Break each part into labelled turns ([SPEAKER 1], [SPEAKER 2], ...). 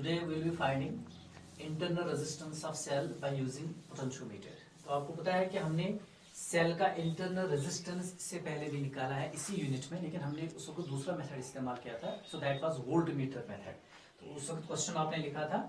[SPEAKER 1] Today we will be finding internal resistance of cell by using potentiometer. तो आपको पता है कि हमने सेल का इंटरनल रेजिस्टेंस इससे पहले भी निकाला है इसी यूनिट में, लेकिन हमने उसको दूसरा मेथड इस्तेमाल किया था. So that was voltmeter method. तो उस वक्त क्वेश्चन आपने लिखा था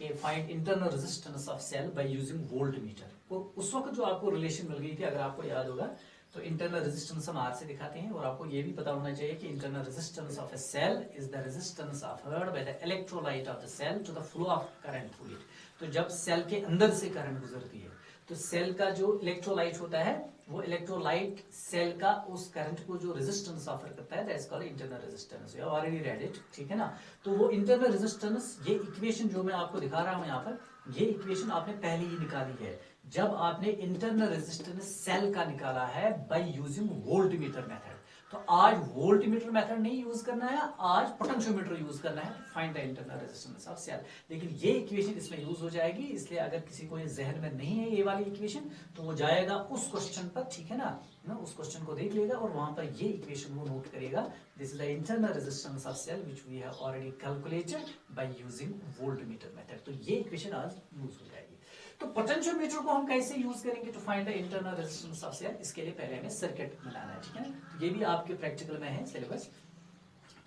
[SPEAKER 1] कि find internal resistance of cell by using voltmeter. तो उस वक्त जो आपको रिलेशन मिल गई थी, अगर आपको याद होगा, तो इंटरनल रेजिस्टेंस हम आर से दिखाते हैं. और आपको ये भी पता होना चाहिए कि internal resistance of a cell is the resistance offered by the electrolyte of the cell to the flow of current through it. तो जब सेल के अंदर से करंट गुजरती है तो सेल का जो इलेक्ट्रोलाइट होता है, वो इलेक्ट्रोलाइट सेल का उस करंट को जो रेजिस्टेंस ऑफर करता है, that is called internal resistance. You already read it, ठीक है ना. तो वो इंटरनल रेजिस्टेंस, ये इक्वेशन जो मैं आपको दिखा रहा हूं यहाँ पर, ये इक्वेशन आपने पहले ही निकाली है जब आपने इंटरनल रेजिस्टेंस सेल का निकाला है बाय यूजिंग वोल्टमीटर मेथड. तो आज वोल्टमीटर मेथड नहीं यूज करना है, आज पोटेंशियोमीटर यूज करना है to find the internal resistance of cell. लेकिन ये इक्वेशन इसमें यूज हो जाएगी, इसलिए अगर किसी को ये जहन में नहीं है ये वाली इक्वेशन, तो वो जाएगा उस क्वेश्चन पर, ठीक है ना, उस क्वेश्चन को देख लेगा और वहां पर ये इक्वेशन वो नोट करेगा. This is the internal resistance of cell which we have already calculated by using voltmeter method. तो ये इक्वेशन आज यूज हो जाएगी. तो पोटेंशियोमीटर को हम कैसे यूज करेंगे to find the internal resistance of cell? इसके लिए पहले हमें सर्किट बनाना है, ठीक है ना. ये भी आपके प्रैक्टिकल में है सिलेबस.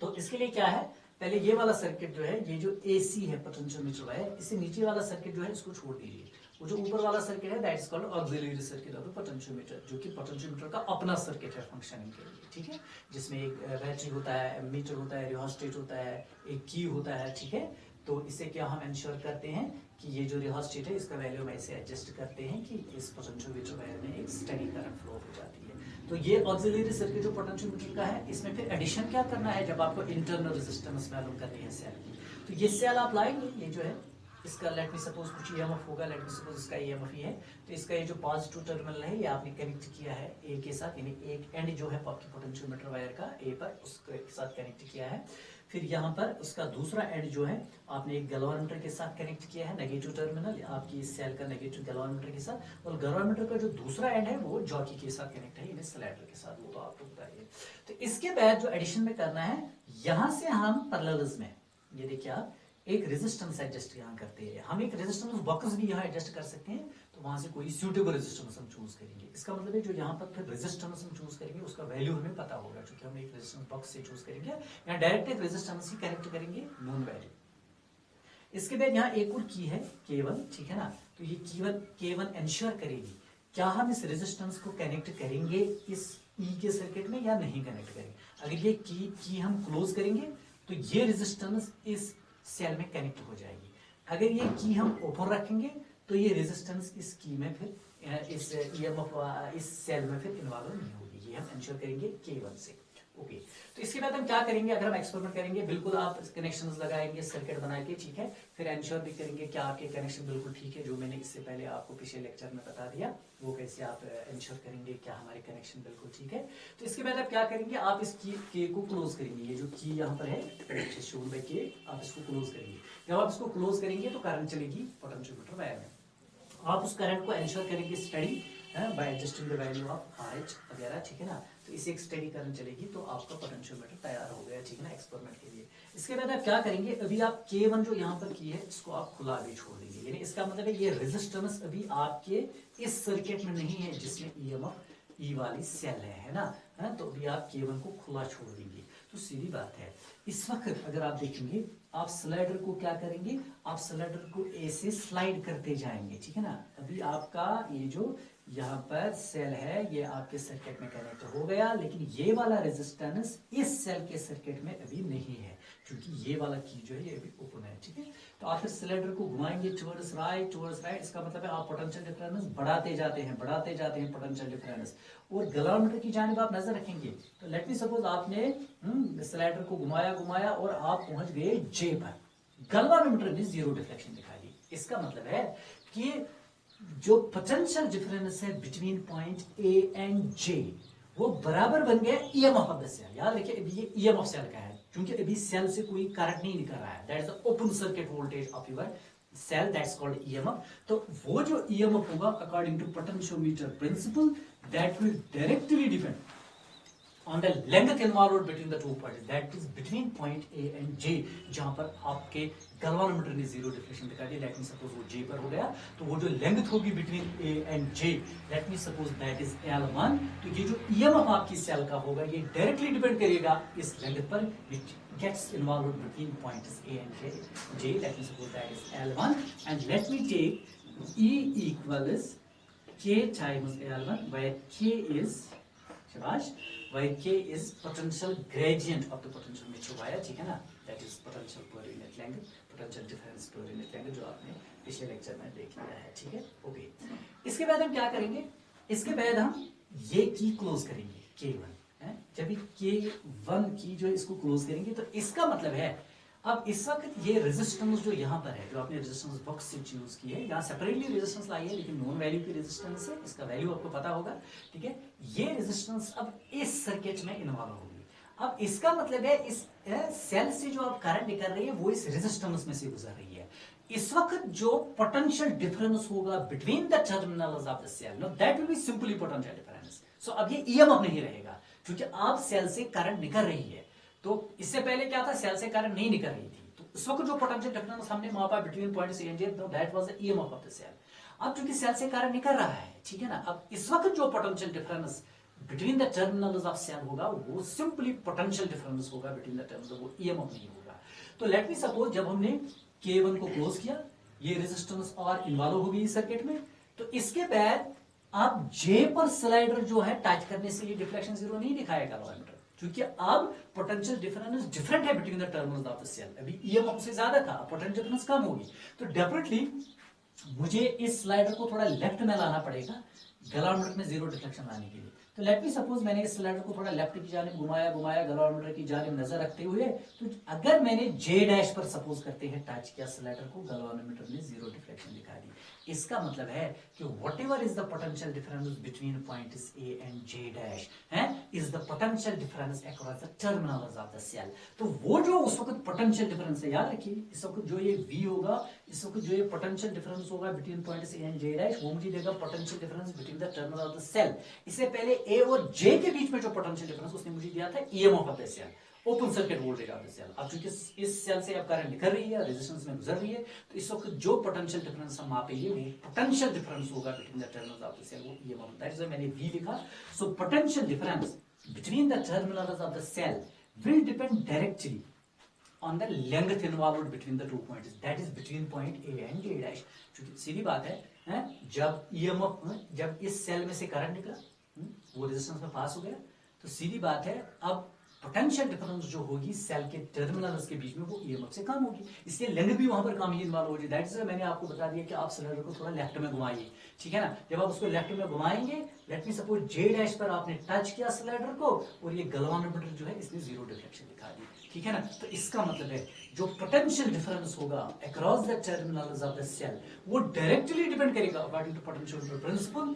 [SPEAKER 1] तो इसके लिए क्या है, पहले ये वाला सर्किट जो है, ये जो एसी है पोटेंशियोमीटर है, इससे नीचे वाला सर्किट जो है इसको छोड़ दीजिए. वो जो ऊपर वाला सर्किट है that is called auxiliary circuit of the potentiometer, जो कि पोटेंशियोमीटर का अपना सर्किट है फंक्शनिंग के लिए, ठीक है. जिसमें एक बैटरी होता है, मीटर होता है, रियोस्टेट होता है, एक की होता है, ठीक है. तो इससे क्या हम इंश्योर करते हैं कि ये जो रियोस्टेट है इसका वैल्यू हम ऐसे एडजस्ट करते हैं कि इस पोटेंशियोमीटर वायर में एक स्टेडी करंट फ्लो हो जाती है. तो ये ऑक्सिलरी सर्किट जो पोटेंशियोमीटर का है, इसमें फिर एडिशन क्या करना है जब आपको इंटरनल रेजिस्टेंस मालूम करनी है सेल की. तो ये सेल आप लाएंगे, ये जो है इसका लेट मी सपोज कुछ ईएमएफ होगा, लेट मी सपोज इसका ईएमएफ ही है. तो इसका ये जो पॉजिटिव टर्मिनल है ये आपने कनेक्ट किया है ए के साथ, यानी एक एंड जो है आपकी पोटेंशियोमीटर वायर का ए पर उसके साथ कनेक्ट किया है. फिर यहाँ पर उसका दूसरा एंड जो है आपने एक गैल्वानोमीटर के साथ कनेक्ट किया है, नेगेटिव टर्मिनल आपकी इस सेल का नेगेटिव गैल्वानोमीटर के साथ. और गैल्वानोमीटर का जो दूसरा एंड है वो जॉकी के साथ कनेक्ट है, यानी स्लाइडर के साथ. वो तो आपको बताइए. तो इसके बाद जो एडिशन में करना है, यहां से हम पैरेलल्स में, ये देखिए आप, एक रेजिस्टेंस एडजस्ट यहाँ करते हैं. हम एक रेजिस्टेंस बॉक्स भी यहाँ एडजस्ट कर सकते हैं. तो वहां से कोई सूटेबल रेजिस्टेंस हम चूज करेंगे. इसका मतलब है जो यहाँ पर फिर रेजिस्टेंस हम चूज करेंगे उसका वैल्यू हमें पता होगा, क्योंकि हम एक रेजिस्टेंस बॉक्स से चूज करेंगे या डायरेक्ट एक रेजिस्टेंस ही कनेक्ट करेंगे, नोन वैल्यू. इसके बाद यहाँ एक और की है K1, ठीक है ना. तो ये K1 इंश्योर करेगी क्या हम इस रेजिस्टेंस को कनेक्ट करेंगे इस ई के सर्किट में या नहीं कनेक्ट करेंगे. अगर ये की हम क्लोज करेंगे तो ये रेजिस्टेंस इस सेल में कनेक्ट हो जाएगी. अगर ये की हम ओपन रखेंगे तो ये रेजिस्टेंस इस की में फिर इस ईएमएफ इस सेल में फिर इन्वॉल्व नहीं होगी. ये हम इंश्योर करेंगे K1 से. ओके. तो इसके बाद हम क्या करेंगे, अगर हम एक्सपेरिमेंट करेंगे, बिल्कुल आप कनेक्शंस लगाएंगे सर्किट बना के, ठीक है. फिर इंश्योर भी करेंगे कि आपके कनेक्शन बिल्कुल ठीक है, जो मैंने इससे पहले आपको पिछले लेक्चर में बता दिया वो कैसे आप इंश्योर करेंगे क्या हमारे कनेक्शन बिल्कुल ठीक है. तो इसके बाद आप क्या करेंगे, आप इस की को क्लोज करेंगे. ये जो की यहाँ पर है शोन बाय के, आप इसको क्लोज करेंगे. जब आप इसको क्लोज करेंगे तो करंट चलेगी पोटेंशियोमीटर वायर में. आप उस करंट को इंश्योर करेंगे study bye adjusting the value of RH वगैरह, ठीक है ना. तो इसे एक स्टडी करंट चलेगी तो आपका पोटेंशियोमीटर तैयार हो गया, ठीक है ना, एक्सपेरिमेंट के लिए. इसके बाद आप क्या करेंगे, अभी आप K1 जो यहाँ पर की है इसको आप खुला भी छोड़ देंगे. यानी इसका मतलब है ये रेजिस्टेंस अभी आपके इस सर्किट में नहीं है जिसमें ईएमएफ ई वाली सेल है ना. तो अभी आप K1 को खुला छोड़ देंगे. तो सीधी बात है, इस वक्त अगर आप देखेंगे आप स्लाइडर को क्या करेंगे, आप स्लाइडर को ऐसे स्लाइड करते जाएंगे, ठीक है ना. अभी आपका ये जो यहाँ पर सेल है ये आपके सर्किट में कनेक्ट हो गया, लेकिन ये वाला रेजिस्टेंस इस सेल के सर्किट में अभी नहीं है, क्योंकि ये वाला की जो है ये अभी ओपन है, ठीक है. तो आप फिर सिलेंडर को घुमाएंगे टुवर्ड्स राइट. इसका मतलब है आप पोटेंशियल डिफरेंस बढ़ाते जाते हैं पोटेंशियल डिफरेंस. और गैल्वानोमीटर की जानिब आप नजर रखेंगे. तो लेट मी सपोज आपने सिलेंडर को घुमाया और आप पहुंच गए J पर. गैल्वानोमीटर ने जीरो डिफ्लेक्शन दिखा दी. इसका मतलब है कि जो पोटेंशियल डिफरेंस है between point A and J वो बराबर बन गया ईएमएफ ऑफ द सेल. याद रखिए अभी ये ईएमएफ सेल का है, क्योंकि अभी सेल से कोई करंट नहीं निकल रहा है. That is the open circuit voltage of your cell, that's called EMF. तो वो जो ईएमएफ होगा according to potentiometer principle that will directly depend on the length involved between the two points, that is between point A and J, जहां पर आपके galvanometer ने zero deflection दिखा दी, late me suppose वो J पर हो गया, तो वो जो लेंथ होगी between A and J, late me suppose that is L1, तो ये जो EMF आपकी सेल का होगा ये डायरेक्टली डिपेंड करेगा इस लेंथ पर which gets involved between points A and J, let me suppose that is L1, and let me take E equals K times L1, where K is शाबाश, where K is potential gradient of the potential mature wire, ठीक है ना, that is potential per unit length, potential difference per unit length, जो आपने पिछले lecture में देख लिया है, ठीक है, ओके। इसके बाद हम क्या करेंगे, इसके बाद हम ये की क्लोज करेंगे K1 है, जब K1 की जो इसको क्लोज करेंगे तो इसका मतलब है अब इस वक्त ये रेजिस्टेंस जो यहाँ पर है, जो आपने रेजिस्टेंस बॉक्स से चूज की है, यहाँ सेपरेटली रेजिस्टेंस लाई है लेकिन नॉन वैल्यू की रेजिस्टेंस है, इसका वैल्यू आपको पता होगा, ठीक है। ये रेजिस्टेंस अब इस सर्किट में इन्वॉल्व होगी। अब इसका मतलब है इस सेल से जो आप करंट निकल रही है वो इस रेजिस्टेंस में से गुजर रही है। इस वक्त जो पोटेंशियल डिफरेंस होगा between the terminals of the cell, no that will be simply potential difference. So अब ये ईएमएफ नहीं रहेगा क्योंकि आप सेल से करंट निकल रही है, तो इससे पहले क्या था, सेल से करंट नहीं निकल रही थी, तो इस वक्त जो पोटेंशियल डिफरेंस हमने मापा between points A and J, that was the EMF of the cell. अब क्योंकि सेल से करंट निकल रहा है, ठीक है ना, अब इस वक्त जो potential difference between the terminals of cell होगा वो सिंपली पोटेंशियल डिफरेंस होगा बिटवीन द टर्मिनल्स, वो ईएमएफ नहीं होगा। तो लेट मी सपोज जब हमने K1 को क्लोज किया, ये रेजिस्टेंस और इन्वॉल्व हो गई सर्किट में, तो इसके बाद आप J पर स्लाइडर जो है टच करने से ये डिफ्लेक्शन जीरो नहीं दिखाएगा गैल्वानोमीटर, क्योंकि अब पोटेंशियल डिफरेंस डिफरेंट है between the terminals of the cell. अभी ईएमएफ से ज्यादा था, पोटेंशियल डिफरेंस कम होगी, तो डेफिनेटली मुझे इस स्लाइडर को थोड़ा लेफ्ट में लाना पड़ेगा गैल्वानोमीटर में जीरो डिफ्लेक्शन लाने के लिए। तो लेट मी सपोज मैंने इस स्लाइडर को थोड़ा लेफ्ट की जानिब घुमाया गैल्वानोमीटर की जानिब नजर रखते हुए, तो अगर मैंने J डैश पर सपोज करते हैं टच किया स्लाइडर को, गैल्वानोमीटर ने जीरो डिफ्लेक्शन दिखा दी। इसका मतलब है कि whatever is the potential difference between points A and J dash है is the potential difference across the terminals of the cell. तो वो जो उस वक्त पोटेंशियल डिफरेंस है, याद रखिए इस वक्त जो ये V होगा, इस वक्त जो ये पोटेंशियल डिफरेंस होगा between points A and J dash, वो मुझे देगा potential difference between the terminal of the cell. इससे पहले A और J के बीच में जो पोटेंशियल डिफरेंस उसने मुझे दिया था EMF of the cell, open circuit voltage of the cell. अब चूंकि इस सेल से अब करंट निकल रही है, रेजिस्टेंस में गुजर रही है, तो इस वक्त जो पोटेंशियल डिफरेंस हम मापेंगे वो पोटेंशियल डिफरेंस होगा between the terminals of the cell, वो ईएमएफ, दैट इज व्हाई मैंने V लिखा। So potential difference between the terminals of the cell will depend directly on the length involved between the two points, that is between point A and J dash। क्योंकि सीधी बात है जब EMF जब इस cell में से current निकला, वो रेजिस्टेंस में पास हो गया, तो सीधी बात है अब पोटेंशियल डिफरेंस जो होगी सेल के टर्मिनल्स के बीच में वो ईएमएफ से कम होगी, इसलिए लेंथ भी वहां पर कम ही इन्वॉल्व होगी। दैट इज मैंने आपको बता दिया कि आप सिलेंडर को थोड़ा लेफ्ट में घुमाइए, ठीक है ना। जब आप उसको लेफ्ट में घुमाएंगे, late me suppose J dash पर आपने टच किया सिलेंडर को और ये गैल्वानोमीटर जो है इसने जीरो डिफ्लेक्शन दिखा दी, ठीक है ना। तो इसका मतलब है जो पोटेंशियल डिफरेंस होगा across the terminals of the cell वो डायरेक्टली डिपेंड करेगा अकॉर्डिंग टू पोटेंशियल प्रिंसिपल,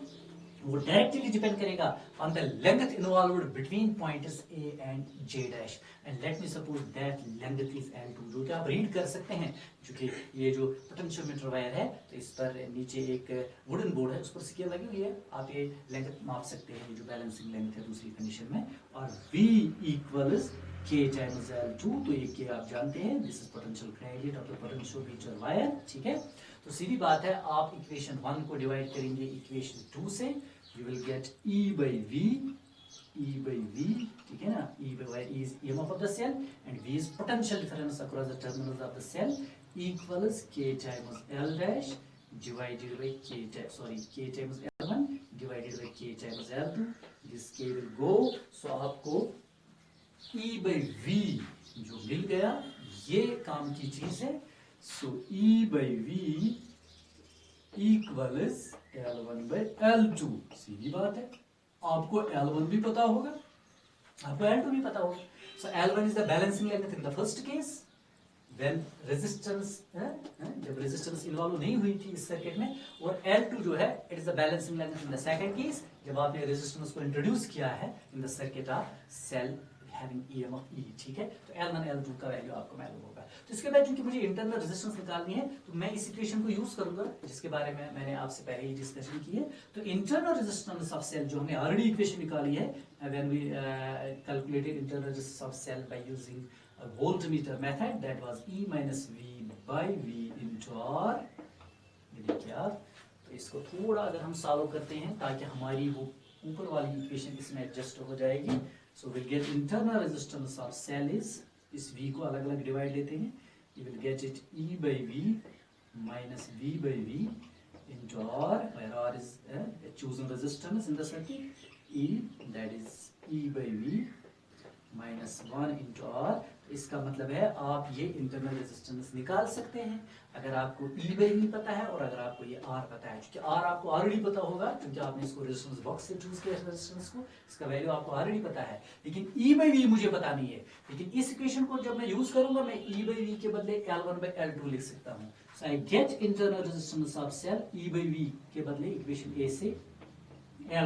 [SPEAKER 1] वो डायरेक्टली डिपेंड करेगा on the length involved between points A and J dash, and let me suppose that length is L2, जो कि आप read कर सकते हैं, क्योंकि ये जो पोटेंशियोमीटर वायर है तो इस पर नीचे एक वुडन बोर्ड है, उस पर स्केल लगी हुई है, आप ये लेंथ माप सकते हैं जो बैलेंसिंग लेंथ है दूसरी कंडीशन में। और V equals K times L2, तो ये K आप जानते हैं, this is potential gradient of the potentiometer wire, ठीक है। तो सीधी बात है आप इक्वेशन 1 को डिवाइड करेंगे इक्वेशन 2 से, you will get E by V, ठीक है ना, E by Y is EMF of the cell and V is potential difference across the terminals of the cell equals K times L dash divided by K times L1 divided by K times L2, this K will go, so आपको E by V जो मिल गया ये काम की चीज है। So E by V equals L1 by L2, सीधी बात है, आपको L1 भी पता होगा, आपको L2 भी पता होगा। So L1 is the balancing length in the first case when resistance जब रेजिस्टेंस इन्वॉल्व नहीं हुई थी इस सर्किट में, और L2 जो है it is the balancing length in the second case जब आपने रेजिस्टेंस को इंट्रोड्यूस किया है in the circuit of cell having EMF E, ठीक है। तो L1 L2 का वैल्यू आपको मालूम होगा। तो इसके बाद क्योंकि मुझे इंटरनल रेजिस्टेंस निकालनी है तो मैं इस इक्वेशन को यूज करूंगा जिसके बारे में मैंने आपसे पहले ही डिस्कशन की है। तो इंटरनल रेजिस्टेंस ऑफ सेल जो हमने ऑलरेडी इक्वेशन निकाली है when we calculated internal resistance of cell by using a voltmeter method, that was E minus V by V into R. ये देखिए आप, तो इसको थोड़ा अगर हम सॉल्व करते हैं ताकि हमारी वो ऊपर वाली इक्वेशन इसमें एडजस्ट हो जाएगी. So will get internal resistance of cell is, इस V को अलग अलग डिवाइड लेते हैं, you will get it E by V minus V by V into R, where R is a chosen resistance in the circuit. E, that is E by V minus 1 into R. इसका मतलब है आप ये internal resistance निकाल सकते हैं अगर आपको E by V पता है और अगर आपको ये R पता है, क्योंकि R आपको ऑलरेडी पता होगा क्योंकि आपने इसको रेजिस्टेंस बॉक्स से चूज किया रेजिस्टेंस को, इसका वैल्यू आपको ऑलरेडी पता है. लेकिन E by V मुझे पता नहीं है, लेकिन इस इक्वेशन को जब मैं यूज करूंगा मैं E by V के बदले L1 by L2 लिख सकता हूँ. So I get internal resistance of cell E by V के बदले इक्वेशन A से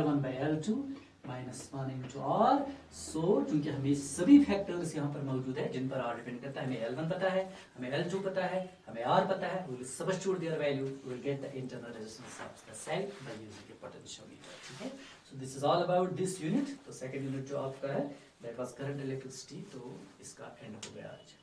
[SPEAKER 1] L1 by L2 minus 1 into R. सो चूंकि हमें सभी फैक्टर्स यहाँ पर मौजूद है जिन पर R डिपेंड करता है, हमें L1 पता है, हमें L2 पता है, हमें R पता है, we will substitute their value, we will get the internal resistance of the cell by using a potentiometer. ठीक है, so this is all about this unit. तो सेकंड यूनिट जो आपका है that was current electricity, तो इसका and हो गया आज.